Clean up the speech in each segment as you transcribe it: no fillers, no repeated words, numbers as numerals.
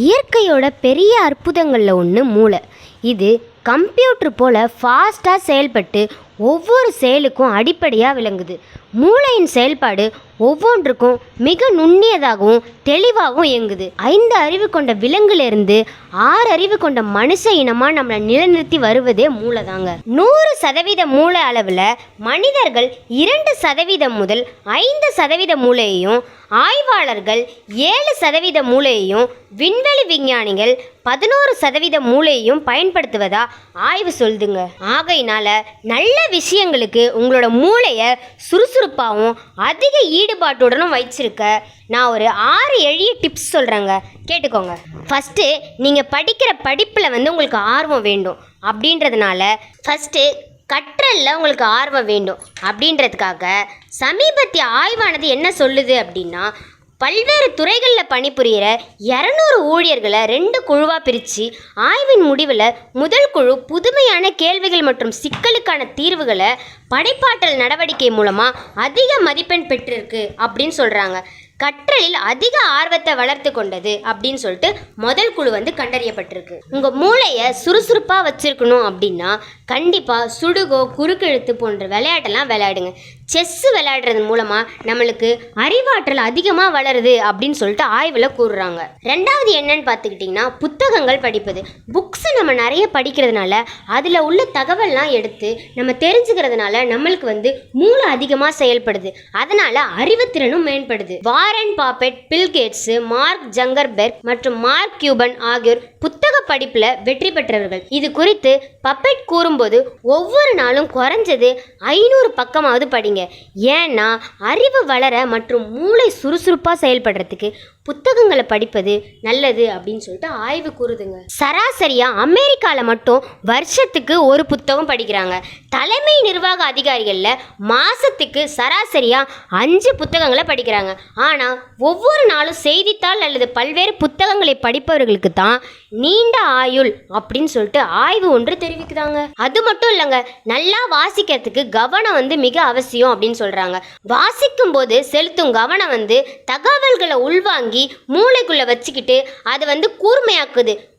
இயற்கையோட பெரிய அற்புதங்களில் ஒன்று மூளை. இது கம்ப்யூட்டர் போல் ஃபாஸ்ட்டாக செயல்பட்டு ஒவ்வொரு செயலுக்கும் அடிப்படையாக விளங்குது. மூளையின் செயல்பாடு ஒவ்வொன்றுக்கும் மிக நுண்ணியதாகவும் தெளிவாகவும் இயங்குது. 5 அறிவு கொண்ட விலங்குலேருந்து 6 அறிவு கொண்ட மனுஷ இனமாக நம்மளை நிலைநிறுத்தி வருவதே மூளை தாங்க. 100% மூளை அளவில் மனிதர்கள் 2% முதல் 5% மூளையையும், ஆய்வாளர்கள் 7% மூளையையும், விண்வெளி விஞ்ஞானிகள் 11% மூளையையும் பயன்படுத்துவதா ஆய்வு சொல்லுதுங்க. ஆகையினால நல்ல விஷயங்களுக்கு உங்களோட மூளையை சுறுசுறுப்பாகவும் அதிக ஈடுபாட்டுடனும் வச்சிருக்க நான் ஒரு 6 எளிய டிப்ஸ் சொல்கிறேங்க, கேட்டுக்கோங்க. ஃபஸ்ட்டு, நீங்கள் படிக்கிற படிப்பில் உங்களுக்கு ஆர்வம் வேண்டும் அப்படின்றதுனால கற்றலில் உங்களுக்கு ஆர்வம் வேண்டும் அப்படின்றதுக்காக சமீபத்திய ஆய்வானது என்ன சொல்லுது அப்படின்னா, பல்வேறு துறைகளில் பணிபுரிகிற 200 ஊழியர்களை 2 குழுவாக பிரித்து ஆய்வின் முடிவில் முதல் குழு புதுமையான கேள்விகள் மற்றும் சிக்கலுக்கான தீர்வுகளை படைப்பாற்றல் நடவடிக்கை மூலமாக அதிக மதிப்பெண் பெற்றிருக்கு அப்படின்னு சொல்கிறாங்க. கற்றலில் அதிக ஆர்வத்தை வளர்த்து கொண்டது அப்படின்னு சொல்லிட்டு முதல் குழு கண்டறியப்பட்டிருக்கு. உங்கள் மூளையை சுறுசுறுப்பாக வச்சுருக்கணும் அப்படின்னா கண்டிப்பாக சுடுகோ, குறுக்கெழுத்து போன்ற விளையாட்டெல்லாம் விளையாடுங்க. செஸ்ஸு விளையாடுறது மூலமாக நம்மளுக்கு அறிவாற்றல் அதிகமாக வளருது அப்படின்னு சொல்லிட்டு ஆய்வில் கூறுறாங்க. 2வது என்னன்னு பார்த்துக்கிட்டிங்கன்னா, புத்தகங்கள் படிப்பது. புக்ஸை நம்ம நிறைய படிக்கிறதுனால அதில் உள்ள தகவல்லாம் எடுத்து நம்ம தெரிஞ்சுக்கிறதுனால நம்மளுக்கு மூளை அதிகமாக செயல்படுது. அதனால் அறிவுத்திறனும் மேம்படுது. வாரன் பாஃபெட், பில் கேட்ஸ், மார்க் ஜங்கர்பெர்க் மற்றும் மார்க் கியூபன் ஆகியோர் புத்தக படிப்பில் வெற்றி பெற்றவர்கள். இது குறித்து பப்பெட் கூறும்போது, ஒவ்வொரு நாளும் குறைஞ்சது 500 பக்கமாவது படிங்க. ஏன்னா அறிவு வளர மற்றும் மூளை சுறுசுறுப்பாக செயல்படுறதுக்கு புத்தகங்களை படிப்பது நல்லது அப்படின்னு சொல்லிட்டு ஆய்வு கூறுதுங்க. சராசரியாக அமெரிக்காவில் மட்டும் வருஷத்துக்கு ஒரு புத்தகம் படிக்கிறாங்க. தலைமை நிர்வாக அதிகாரிகளில் மாதத்துக்கு சராசரியாக 5 புத்தகங்களை படிக்கிறாங்க. ஆனால் ஒவ்வொரு நாளும் செய்தித்தாள் அல்லது பல்வேறு புத்தகங்களை படிப்பவர்களுக்கு தான் நீண்ட ஆயுள் அப்படின்னு சொல்லிட்டு ஆய்வு ஒன்று தெரிவிக்குதாங்க. அது மட்டும் இல்லைங்க, நல்லா வாசிக்கிறதுக்கு கவனம் மிக அவசியம் அப்படின்னு சொல்கிறாங்க. வாசிக்கும் போது செலுத்தும் கவனம் தகவல்களை உள்வாங்கி மூளைக்குள்ளே வச்சுக்கிட்டு அது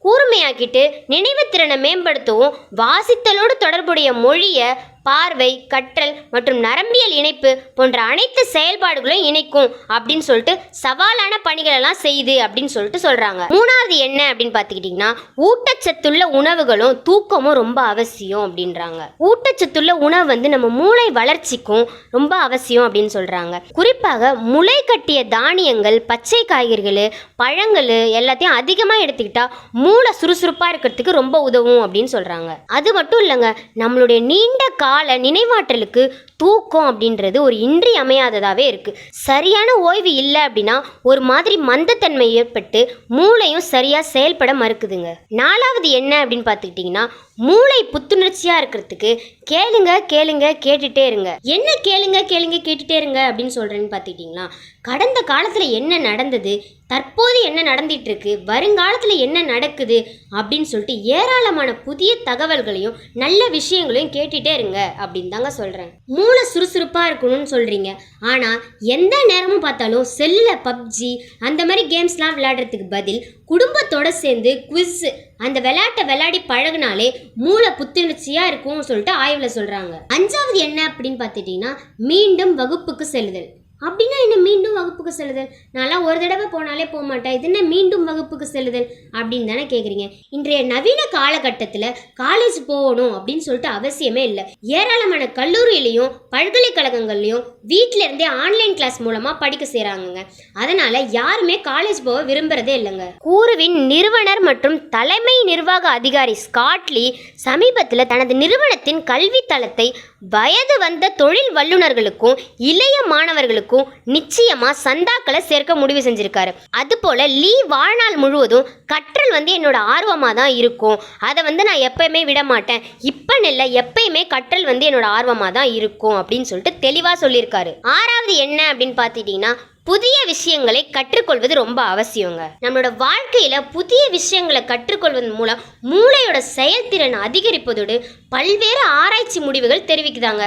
கூர்மையாக்கிட்டு நினைவுத்திறனை மேம்படுத்தவும், வாசித்தலோடு தொடர்புடைய மொழியை, பார்வை, கற்றல் மற்றும் நரம்பியல் இணைப்பு போன்ற அனைத்து செயல்பாடுகளையும் இணைக்கும் அப்படின்னு சொல்லிட்டு சவாலான பணிகளெல்லாம் செய்யுது அப்படின்னு சொல்லிட்டு சொல்கிறாங்க. 3வது என்ன அப்படின்னு பார்த்துக்கிட்டிங்கன்னா, ஊட்டச்சத்துள்ள உணவுகளும் தூக்கமும் ரொம்ப அவசியம் அப்படின்றாங்க. ஊட்டச்சத்துள்ள உணவு நம்ம மூளை வளர்ச்சிக்கும் ரொம்ப அவசியம் அப்படின்னு சொல்கிறாங்க. குறிப்பாக முளை கட்டிய தானியங்கள், பச்சை காய்கறிகள், பழங்கள் எல்லாத்தையும் அதிகமாக எடுத்துக்கிட்டா மூளை சுறுசுறுப்பாக இருக்கிறதுக்கு ரொம்ப உதவும் அப்படின்னு சொல்கிறாங்க. அது மட்டும் இல்லைங்க, நம்மளுடைய நீண்ட கால நினைவாற்றலுக்கு தூக்கம் அப்படின்றது ஒரு இன்றியமையாததாகவே இருக்குது. சரியான ஓய்வு இல்லை அப்படின்னா ஒரு மாதிரி மந்தத்தன்மை ஏற்பட்டு மூளையும் சரியாக செயல்பட மறுக்குதுங்க. 4வது என்ன அப்படின்னு பார்த்துக்கிட்டிங்கன்னா, மூளை புத்துணர்ச்சியாக இருக்கிறதுக்கு கேளுங்க கேட்டுகிட்டே இருங்க. என்ன கேளுங்க கேட்டுகிட்டே இருங்க அப்படின்னு சொல்கிறேன்னு பார்த்துக்கிட்டிங்கன்னா, கடந்த காலத்தில் என்ன நடந்தது, தற்போது என்ன நடந்துட்டு இருக்கு, வருங்காலத்தில் என்ன நடக்குது அப்படின்னு சொல்லிட்டு ஏராளமான புதிய தகவல்களையும் நல்ல விஷயங்களையும் கேட்டுகிட்டே இருங்க அப்படின்னு தாங்க சொல்கிறேன். மூளை சுறுசுறுப்பாக இருக்கணும்னு சொல்கிறீங்க, ஆனால் எந்த நேரமும் பார்த்தாலும் செல்லில் பப்ஜி அந்த மாதிரி கேம்ஸ்லாம் விளையாடுறதுக்கு பதில் குடும்பத்தோடு சேர்ந்து குவிஸ் அந்த விளையாட்டை விளையாடி பழகினாலே மூளை புத்துணர்ச்சியாக இருக்கும்னு சொல்லிட்டு ஆய்வில் சொல்கிறாங்க. 5வது என்ன அப்படின்னு பார்த்துட்டிங்கன்னா, மீண்டும் வகுப்புக்கு செல்லுதல். அப்படின்னா என்ன மீண்டும் வகுப்புக்கு செல்லுதல்? நான்லாம் ஒரு தடவை போனாலே போக மாட்டேன், இது என்ன மீண்டும் வகுப்புக்கு செல்லுதல் அப்படின்னு தானே கேட்குறீங்க. இன்றைய நவீன காலகட்டத்தில் காலேஜ் போகணும் அப்படின்னு சொல்லிட்டு அவசியமே இல்லை. ஏராளமான கல்லூரியிலையும் பல்கலைக்கழகங்கள்லையும் வீட்டில இருந்தே ஆன்லைன் கிளாஸ் மூலமாக படிக்க செய்கிறாங்க. அதனால யாருமே காலேஜ் போக விரும்புறதே இல்லைங்க. கூறுவின் நிறுவனர் மற்றும் தலைமை நிர்வாக அதிகாரி ஸ்காட்லி சமீபத்தில் தனது நிறுவனத்தின் கல்வி தளத்தை வயது வந்த தொழில் வல்லுநர்களுக்கும் இளைய மாணவர்களுக்கும் நிச்சயமா சந்தாக்களை சேர்க்க முடிவு செஞ்சிருக்காரு. அதுபோல லீ வாழ்நாள் முழுவதும் கற்றல் என்னோட ஆர்வமா தான் இருக்கும், அதை நான் எப்பயுமே விட மாட்டேன், இப்ப இல்லை எப்பயுமே கற்றல் என்னோட ஆர்வமா தான் இருக்கும் அப்படின்னு சொல்லிட்டு தெளிவா சொல்லியிருக்காரு. 6வது என்ன அப்படின்னு பார்த்துட்டீங்கன்னா, புதிய விஷயங்களை கற்றுக்கொள்வது ரொம்ப அவசியங்க. நம்மளோட வாழ்க்கையில புதிய விஷயங்களை கற்றுக்கொள்வதன் மூலம் மூளையோட செயல்திறன் அதிகரிப்பதோடு பல்வேறு ஆராய்ச்சி முடிவுகள் தெரிவிக்குதாங்க.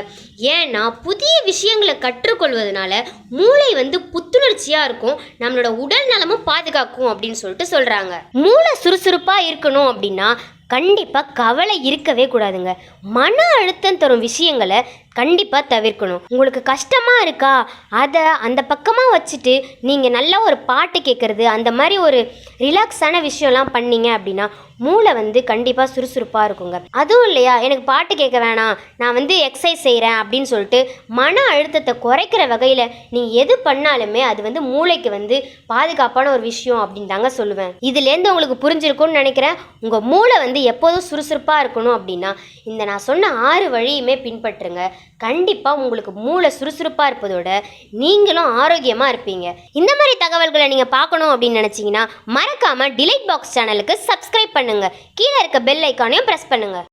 ஏன்னா புதிய விஷயங்களை கற்றுக்கொள்வதனால மூளை புத்துணர்ச்சியா இருக்கும், நம்மளோட உடல் நலமும் பாதுகாக்கும் அப்படின்னு சொல்லிட்டு சொல்றாங்க. மூளை சுறுசுறுப்பா இருக்கணும் அப்படின்னா கண்டிப்பாக கவலை இருக்கவே கூடாதுங்க. மன அழுத்தம் தரும் விஷயங்களை கண்டிப்பாக தவிர்க்கணும். உங்களுக்கு கஷ்டமாக இருக்கா, அதை அந்த பக்கமாக வச்சுட்டு நீங்கள் நல்லா ஒரு பாட்டு கேட்குறது, அந்த மாதிரி ஒரு ரிலாக்ஸான விஷயம்லாம் பண்ணீங்க அப்படின்னா மூளை கண்டிப்பாக சுறுசுறுப்பாக இருக்குங்க. அதுவும் இல்லையா, எனக்கு பாட்டு கேட்க வேணாம், நான் எக்ஸசைஸ் செய்கிறேன் அப்படின்னு சொல்லிட்டு மன அழுத்தத்தை குறைக்கிற வகையில் நீங்கள் எது பண்ணாலுமே அது மூளைக்கு பாதுகாப்பான ஒரு விஷயம் அப்படின்னு தாங்க சொல்லுவேன். இதுலேருந்து உங்களுக்கு புரிஞ்சிருக்கும்னு நினைக்கிறேன். உங்கள் மூளை எப்போதும் சுறுசுறுப்பாக இருக்கணும் அப்படின்னா இந்த நான் சொன்ன 6 வழியுமே பின்பற்றுங்க. கண்டிப்பாக உங்களுக்கு மூளை சுறுசுறுப்பாக இருப்பதோட நீங்களும் ஆரோக்கியமாக இருப்பீங்க. இந்த மாதிரி தகவல்களை நீங்கள் பார்க்கணும் அப்படின்னு நினச்சிங்கன்னா மறக்காமல் டிலைட் பாக்ஸ் சேனலுக்கு சப்ஸ்கிரைப் பண்ணுங்கள். கீழே இருக்க பெல் ஐக்கானையும் ப்ரெஸ் பண்ணுங்கள்.